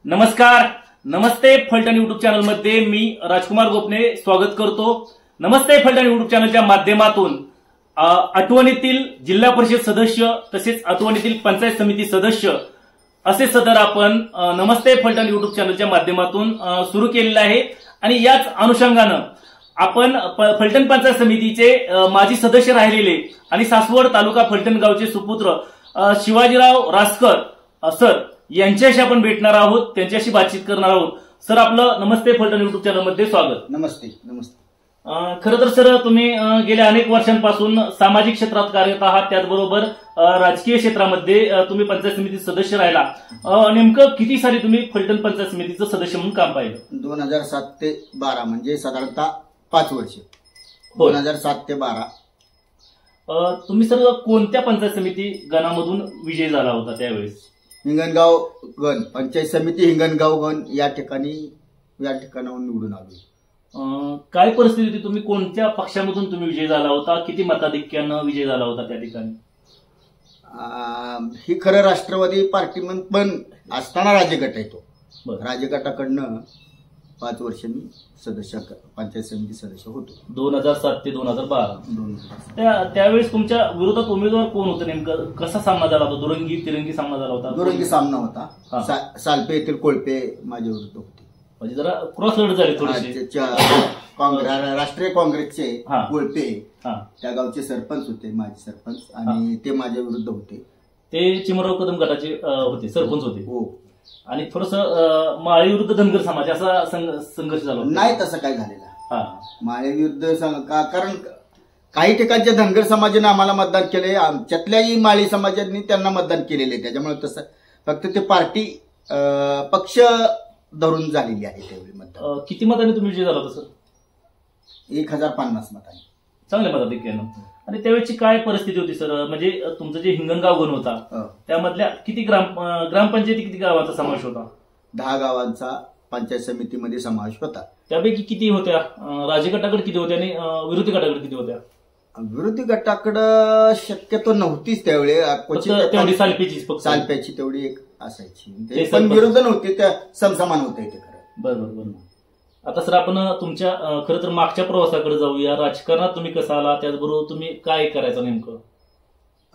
नमस्कार, नमस्ते Phaltan YouTube channel मध्ये मी राजकुमार गोपने स्वागत करतो। नमस्ते फलटण युट्यूब चॅनलच्या माध्यमातून आठवणीतील जिल्हा परिषद सदस्य तसेच आठवणीतील पंचायत समिती सदस्य असे सदर आपण नमस्ते फलटण युट्यूब चॅनलच्या माध्यमातून सुरू केलेले आहे। आणि याच अनुषंगानं आपण फलटण पंचायत समितीचे माजी सदस्य राहिलेले आणि सासवड तालुका फलटण गावचे सुपुत्र शिवाजीराव रासकर सर यांच्याशी आपण भेटणार आहोत, त्यांच्याशी बातचीत करणार आहोत। सर, आपलं नमस्ते फलटण युट्यूब चॅनल मध्ये स्वागत। नमस्ते नमस्ते। खरं तर सर, तुम्ही गेल्या अनेक वर्षांपासून सामाजिक क्षेत्रात कार्यरत आहात, त्याचबरोबर राजकीय क्षेत्रामध्ये तुम्ही पंचायत समिती सदस्य राहिला। नेमकं किती साली तुम्ही फलटण पंचायत समितीचं सदस्य म्हणून काम पाहिलं? 2007 ते 12 म्हणजे साधारणतः 5 वर्ष। 2007 ते 12 तुम्ही सर कोणत्या पंचायत समिती गणामधून विजयी झाला होता त्यावेळेस? हिंगणगाव गण, पंचायत समिती हिंगणगाव गण या ठिकाणाहून निवडून आलो। काय परिस्थिती होती? तुम्ही कोणत्या पक्षामधून तुम्ही विजयी झाला होता? किती मताधिक्यानं विजयी झाला होता त्या ठिकाणी? ही खरं राष्ट्रवादी पार्टी पण असताना राजगट आहे तो। राजगटाकडनं 5 वर्ष मी सदस्य पंचायत समिती सदस्य होतो। 2007 ते 2012 त्यावेळेस तुमच्या विरोधात उमेदवार कोण होतं? नेमकं कसा सामना झाला होता? दुरंगी तिरंगी सामना झाला होता? दुरंगी सामना होता। सालपे येथील कोळपे माझ्या विरुद्ध होते। म्हणजे जरा क्रॉस लढत झाली थोडीशी। राष्ट्रीय काँग्रेसचे कोळपे त्या गावचे सरपंच होते, माजी सरपंच, आणि ते माझ्या विरुद्ध होते। ते चिमराव कदम गटाचे होते, सरपंच होते। हो। आणि थोडस माळी विरुद्ध धनगर समाज असा संघर्ष झाला? नाही, तसं काय झालेला। माळी विरुद्ध कारण काही ठिकाणच्या धनगर समाजाने आम्हाला मतदान केले, आमच्यातल्याही माळी समाजांनी त्यांना मतदान केलेले, त्याच्यामुळे तसं फक्त ते पार्टी पक्ष धरून झालेली आहे त्यावेळी मतदान। किती मतांनी तुम्ही विजय झाला होता सर? 1050 मतांनी, चांगल्या मताधिक्यानं। आणि त्यावेळेची काय परिस्थिती होती सर? म्हणजे तुमचं जे हिंगणगाव गण होता त्यामधल्या किती ग्रामपंचायती, किती गावांचा समावेश होता? 10 गावांचा पंचायत समितीमध्ये समावेश होता। त्यापैकी किती होत्या राजकीय गटाकडे, किती होत्या आणि विरोधी गटाकडे किती होत्या? विरोधी गटाकडे शक्यतो नव्हतीच त्यावेळी, सालप्याची तेवढी एक असायची, पण विरोध नव्हते, त्या समसमान होते ते खरं। बरोबर। आता सर आपण तुमच्या खरं तर मागच्या प्रवासाकडे जाऊया। राजकारणात तुम्ही कसं आला, त्याचबरोबर तुम्ही काय करायचं नेमकं?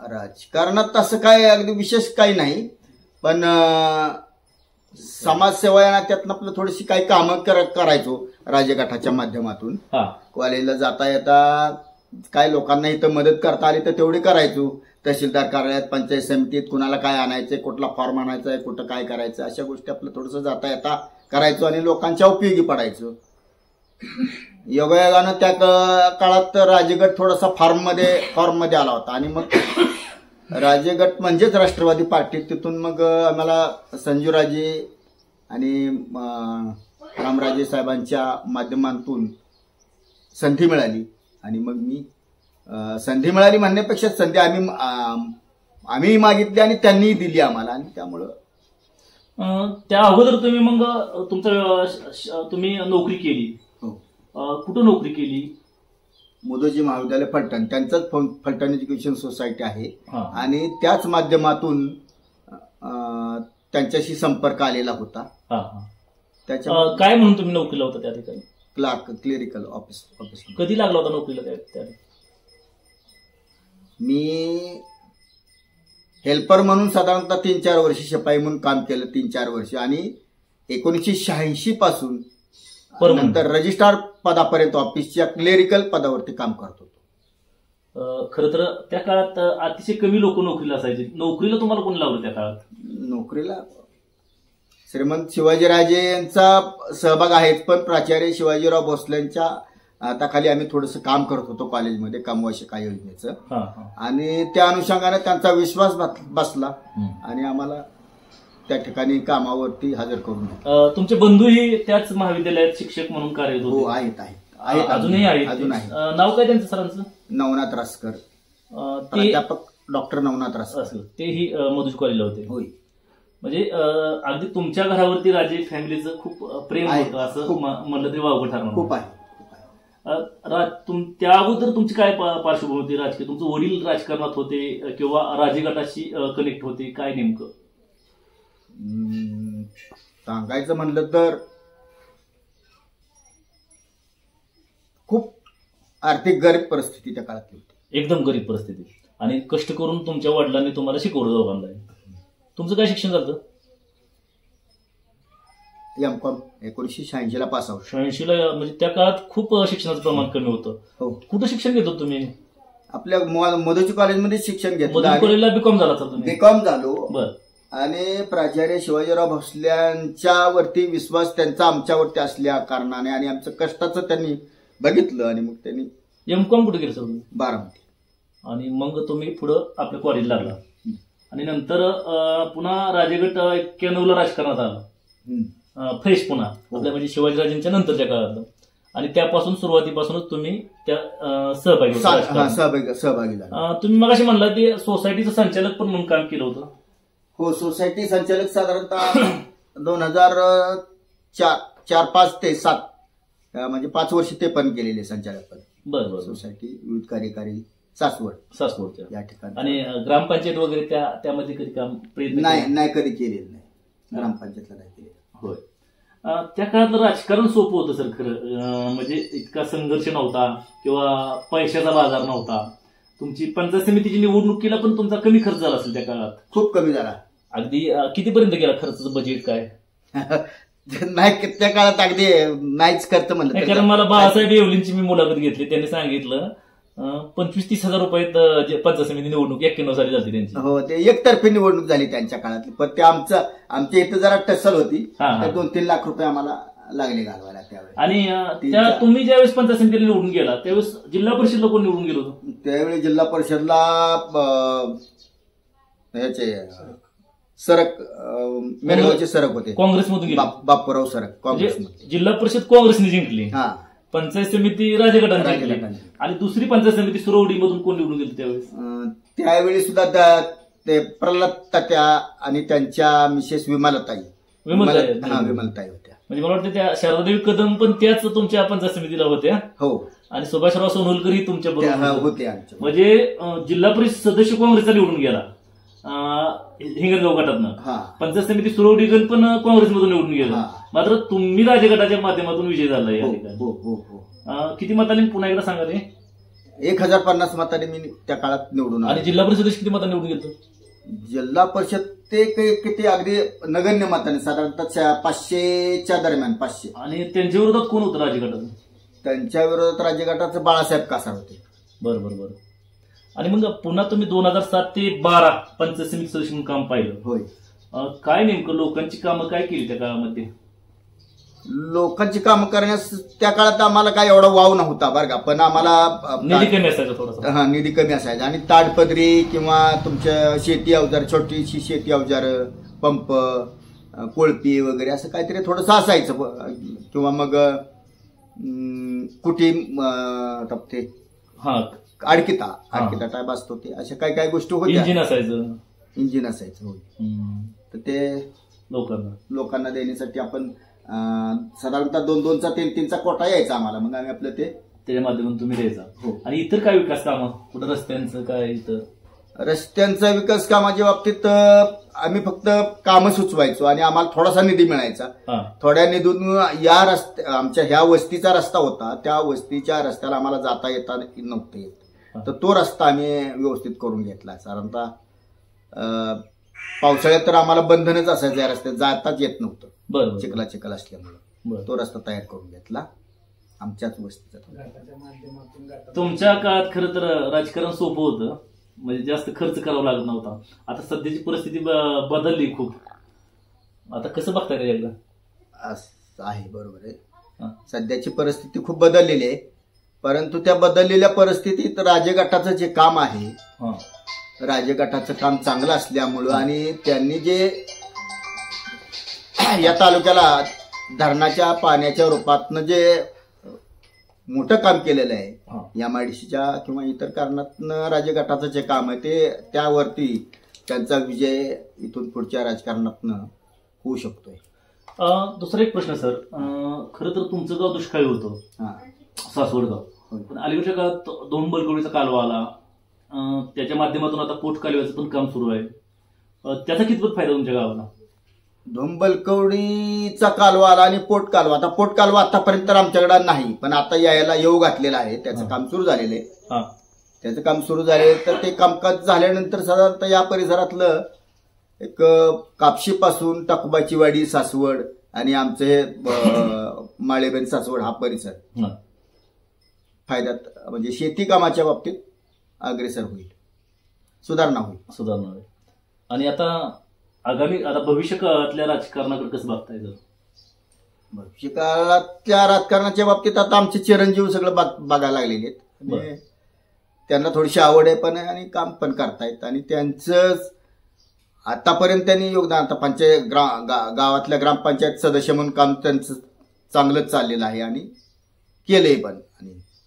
राजकारणात तसं काय अगदी विशेष काही नाही, पण समाजसेवा या नात्यातून आपलं थोडीशी काही कामं करायचो राजगटाच्या माध्यमातून। कॉलेजला जाता येता काय लोकांना इथं मदत करता आली तर तेवढी करायचो। तहसीलदार कार्यालयात, पंचायत समितीत कुणाला काय आणायचंय, कुठला फॉर्म आणायचा आहे, कुठं काय करायचं, अशा गोष्टी आपलं थोडंसं जाता येता करायचो आणि लोकांच्या उपयोगी पडायचो। योगायोगानं त्या काळात राजगट थोडासा फॉर्म मध्ये आला होता, आणि मग राजगट म्हणजेच राष्ट्रवादी पार्टी, तिथून मग आम्हाला संजूराजे आणि रामराजे साहेबांच्या माध्यमातून संधी मिळाली। आणि मग मी संधी मिळाली म्हणण्यापेक्षा संधी आम्ही मागितली आणि त्यांनी दिली आम्हाला, आणि त्यामुळं त्या अगोदर तुम्ही मग तुम्ही नोकरी केली? कुठं नोकरी केली? मोदोजी महाविद्यालय फलटण, त्यांचाच फलटण एज्युकेशन सोसायटी आहे, आणि त्याच माध्यमातून त्यांच्याशी संपर्क आलेला होता। त्याच्या काय म्हणून तुम्ही नोकरीला होता त्या ठिकाणी? Clerical office. कधी लागला होता नोकरीला त्या? मी हेल्पर म्हणून साधारणतः 3-4 वर्ष, शिपाई म्हणून काम केलं 3-4 वर्ष, आणि 1986 पासून नंतर रजिस्ट्रार पदापर्यंत ऑफिसच्या क्लेरिकल पदावरती काम करत होतो। खरं तर त्या काळात अतिशय कमी लोक नोकरीला असायचे। नोकरीला तुम्हाला कोण लावलं त्या काळात? नोकरीला श्रीमंत शिवाजीराजे यांचा सहभाग आहेच, पण प्राचार्य शिवाजीराव भोसलेंच्या हाताखाली आम्ही थोडंसं काम करत होतो कॉलेजमध्ये, कमवाशिका योजनेचं, आणि त्या अनुषंगाने त्यांचा विश्वास बसला आणि आम्हाला त्या ठिकाणी कामावरती हजर करून घेतलं। तुमचे बंधूही त्याच महाविद्यालयात शिक्षक म्हणून कार्यरत होते? हो, आहेत, अजूनही आहेत? अजून आहे। नाव काय त्यांचं सरांचं? नवनाथ रासकर, प्राध्यापक डॉक्टर नवनाथ रासकर। तेही मधुज कॉलेजला होते? होय। म्हणजे अगदी तुमच्या घरावरती राजे फॅमिलीचं खूप प्रेम होतं असं म्हणलं तरी वावगं ठरणार। खूप आहे। त्या अगोदर तुमची काय पार्श्वभूमी होती राजकीय? तुमचे वडील राजकारणात होते किंवा राजगटाशी कनेक्ट होते, काय नेमकं? सांगायचं म्हणलं तर खूप आर्थिक गरीब परिस्थिती त्या काळातली होती. एकदम गरीब परिस्थिती. आणि कष्ट करून तुमच्या वडिलांनी तुम्हाला शिकवलं दोघांना. तुमचं काय शिक्षण झालं? एम.कॉम 1986 ला पास आउट. 86 ला. म्हणजे त्या काळात खूप शिक्षणाचं प्रमाण कमी होतं. हो. कुठं शिक्षण घेत होतं तुम्ही? आपल्या मधुची कॉलेजमध्ये शिक्षण घेतलं. मधुची कॉलेजला बीकॉम झाला तर तुम्ही? बीकॉम झालो. बरं. आणि प्राचार्य शिवाजीराव भोसल्यांच्या वरती विश्वास त्यांचा आमच्यावरती असल्या कारणाने आणि आमचं कष्टाचं त्यांनी बघितलं आणि मग त्यांनी एम.कॉम कुठे केलं सर? बारामती. आणि मग तुम्ही पुढं आपल्या कॉलेज लागला आणि नंतर पुन्हा राजेगट 91 ला राजकारणात आला. फ्रेश पुन्हा आपल्या म्हणजे शिवाजीराजेंच्या नंतरच्या काळात. आणि त्यापासून सुरुवातीपासूनच तुम्ही त्या सहभागी झाला. तुम्ही मगाशी म्हणला ते सोसायटीचं संचालक पण म्हणून काम केलं होतं. हो, सोसायटी संचालक साधारणतः 2004-5 ते 7 म्हणजे 5 वर्ष ते पण केलेले संचालक पद. बरं. सोसायटी विविध कार्यकारी सासवडच्या या ठिकाणी. आणि ग्रामपंचायत वगैरे त्यामध्ये कधी काम प्रयत्न नाही कधी केलेलं नाही. ग्रामपंचायतला नाही केलेलं. होय. त्या काळात राजकारण सोपं होतं सर खरं. म्हणजे इतका संघर्ष नव्हता किंवा पैशाचा बाजार नव्हता. तुमची पंचायत समितीची निवडणुकीला पण तुमचा कमी खर्च झाला असेल त्या काळात? खूप कमी झाला. अगदी कितीपर्यंत गेला खर्चाचं बजेट काय? नाही, त्या काळात अगदी नाहीच खर्च म्हणलं. कारण मला बाळासाहेब येवलींची मी मुलाखत घेतली. त्यांनी सांगितलं 25-30 हजार रुपयात पंचायत समिती निवडणूक 91 साली झाली त्यांची. हो, ते एकतर्फी निवडणूक झाली त्यांच्या काळातली. पण ते आमच्या इथं जरा टसल होती. 2-3 लाख रुपये आम्हाला लागले घालवायला त्यावेळेस. आणि तुम्ही ज्यावेळेस पंचायत समितीला निवडून गेला त्यावेळेस जिल्हा परिषदला कोण निवडून गेलो होतो? त्यावेळी जिल्हा परिषदला ह्याचे सरक मेरगावचे सरक होते. काँग्रेसमधून गेले. बापूराव सरक काँग्रेसमध्ये. जिल्हा परिषद काँग्रेसने जिंकली. हा. पंचायत समिती राजगटाने जिंकली. आणि दुसरी पंचायत समिती सुरवडी मधून कोण निवडून गेली त्यावेळेस? त्यावेळी सुद्धा ते प्रल्हाद तात्या आणि त्यांच्या मिसेस विमलताई होत्या. म्हणजे मला वाटतं त्या शारदादेवी कदम पण त्याच तुमच्या पंचायत समितीला होत्या. हो. आणि सुभाषराव सोनवलकरही तुमच्या बरोबर होते. म्हणजे जिल्हा परिषद सदस्य काँग्रेसचा निवडून गेला हिंगणगाव गटातनं. पंचायत समिती सुरवडीगण पण काँग्रेसमधून निवडून गेला. मात्र तुम्ही राजगटाच्या माध्यमातून विजय झाला या ठिकाणी. किती मतांनी पुन्हा एकदा सांगा ते? 1050 मतांनी मी त्या काळात निवडून. आणि जिल्हा परिषद किती मतांनी निवडून गेलो? जिल्हा परिषद ते किती अगदी नगण्य मताने साधारणतः 500च्या दरम्यान 500. आणि त्यांच्या विरोधात कोण होतं राजगटाचं? त्यांच्या विरोधात राजगटाचं बाळासाहेब कासार होते. बरोबर. आणि मग पुन्हा तुम्ही 2007 ते 12 पंचायत समिती सदस्य म्हणून काम पाहिलं. होय. काय नेमकं लोकांची कामं काय केली त्या काळामध्ये? लोकांची कामं करण्यास त्या काळात आम्हाला काय एवढा वाव नव्हता बरं का. पण आम्हाला निधी कमी असायचा थोडासा. निधी कमी असायचा. आणि ताडपदरी किंवा तुमच्या शेती अवजार, छोटीशी शेती अवजार, पंप, कोळपी वगैरे असं काहीतरी थोडंसं असायचं. किंवा मग कुटी टपते अडकिता टाईप असतो ते. अशा काही गोष्टी होत्या. इंजिन असायचं. तर ते लोकांना देण्यासाठी आपण साधारणतः 2-2चा 3-3चा कोटा यायचा आम्हाला. मग आम्ही आपलं त्याच्या माध्यमातून तुम्ही द्यायचा. हो. आणि इतर काय विकास कामं कुठं रस्त्यांचं काय? इतर रस्त्यांचा विकास कामाच्या बाबतीत आम्ही फक्त कामं सुचवायचो आणि आम्हाला थोडासा निधी मिळायचा. थोड्या निधीतून या आमच्या ह्या वस्तीचा रस्ता होता. त्या वस्तीच्या रस्त्याला आम्हाला जाता येता नव्हतं येत. तर तो रस्ता आम्ही व्यवस्थित करून घेतला. साधारणतः पावसाळ्यात तर आम्हाला बंधनच असायचं. या रस्त्यात जाताच येत नव्हतं. चिखल असल्यामुळे तो रस्ता तयार करून घेतला आमच्याच वस्तीचा. तुमच्या काळात खरं तर राजकारण सोपं होतं. म्हणजे जास्त खर्च करावा लागत नव्हता. आता सध्याची परिस्थिती बदलली खूप. आता कसं बघताय त्याच्याकडे? आहे, बरोबर आहे. सध्याची परिस्थिती खूप बदललेली आहे. परंतु त्या बदललेल्या परिस्थितीत राजगटाचं जे काम आहे, राजगटाचं काम चांगलं असल्यामुळं आणि त्यांनी जे या तालुक्याला धरणाच्या पाण्याच्या रूपातनं जे मोठं काम केलेलं आहे, एमआयडीसीच्या किंवा इतर कारणातनं राजगटाचं जे काम आहे ते त्यावरती त्यांचा विजय इथून पुढच्या राजकारणातनं होऊ शकतोय. दुसरा एक प्रश्न सर, खरं तर तुमचं गाव दुष्काळी होतं, सासवड गाव. पण अलीकडच्या काळात 2 बलकवडीचा कालवा आला, त्याच्या माध्यमातून आता पोट कालव्याचं पण काम सुरू आहे. त्याचा कितपत फायदा तुमच्या गावाला? धोंबलकवडीचा कालवा आला आणि पोट कालवा. आता पोट कालवा आतापर्यंत आमच्याकडे नाही, पण आता यायला येऊ घातलेला आहे. त्याचं काम सुरू झालेलं आहे. त्याचं काम सुरू झाले तर ते कामकाज झाल्यानंतर साधारणतः या परिसरातलं एक कापशीपासून टाकुबाची वाडी, सासवड आणि आमचं हे माळेबेन सासवड हा परिसर फायद्यात म्हणजे शेती कामाच्या बाबतीत अग्रेसर होईल, सुधारणा होईल. आणि आता आगामी भविष्य काळातल्या राजकारणाकडे कसं बघता येतं? भविष्य काळातल्या राजकारणाच्या बाबतीत आता आमचे चिरंजीव सगळं बघायला लागलेले आहेत. त्यांना थोडीशी आवड आहे पण आणि काम पण करतायत. आणि त्यांचं आतापर्यंत त्यांनी योगदान, आता गावातल्या ग्रामपंचायत सदस्य म्हणून काम त्यांचं चांगलंच चाललेलं आहे आणि केलंय पण.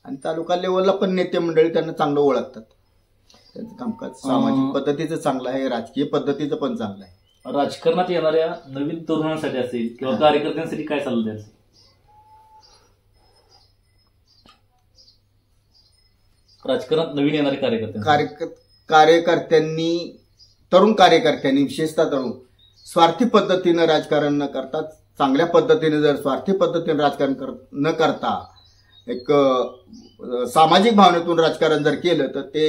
आणि तालुका लेवलला पण नेते मंडळी त्यांना चांगलं ओळखतात. त्यांचं कामकाज सामाजिक पद्धतीचं चांगलं आहे, राजकीय पद्धतीचं पण चांगलं आहे. राजकारणात येणाऱ्या नवीन तरुणांसाठी असेल किंवा कार्यकर्त्यांसाठी काय सल्ला द्याल? राजकारणात नवीन येणारे कार्यकर्त्यांनी, तरुण कार्यकर्त्यांनी, विशेषतः तरुण, स्वार्थी पद्धतीनं राजकारण न करता चांगल्या पद्धतीने, जर स्वार्थी पद्धतीने राजकारण न करता एक सामाजिक भावनेतून राजकारण जर केलं तर ते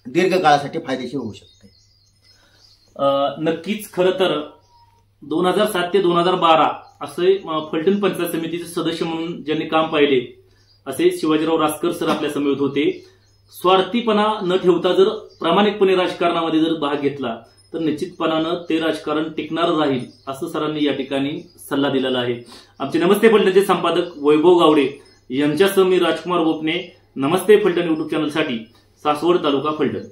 दीर्घकाळासाठी फायदेशीर होऊ शकते. नक्कीच. खरं तर 2007 ते 2012 असे फलटण पंचायत समितीचे सदस्य म्हणून ज्यांनी काम पाहिले असे शिवाजीराव रासकर सर आपल्या समेत होते. स्वार्थीपणा न ठेवता जर प्रामाणिकपणे राजकारणामध्ये जर भाग घेतला तर निश्चितपणानं ते राजकारण टिकणार राहील असं सरांनी या ठिकाणी सल्ला दिलेला आहे. आमचे नमस्ते फलटणचे संपादक वैभव गावडे यांच्यासह मी राजकुमार गोपने, नमस्ते फलटण युट्यूब चॅनलसाठी, सासवड तालुका, फलटण.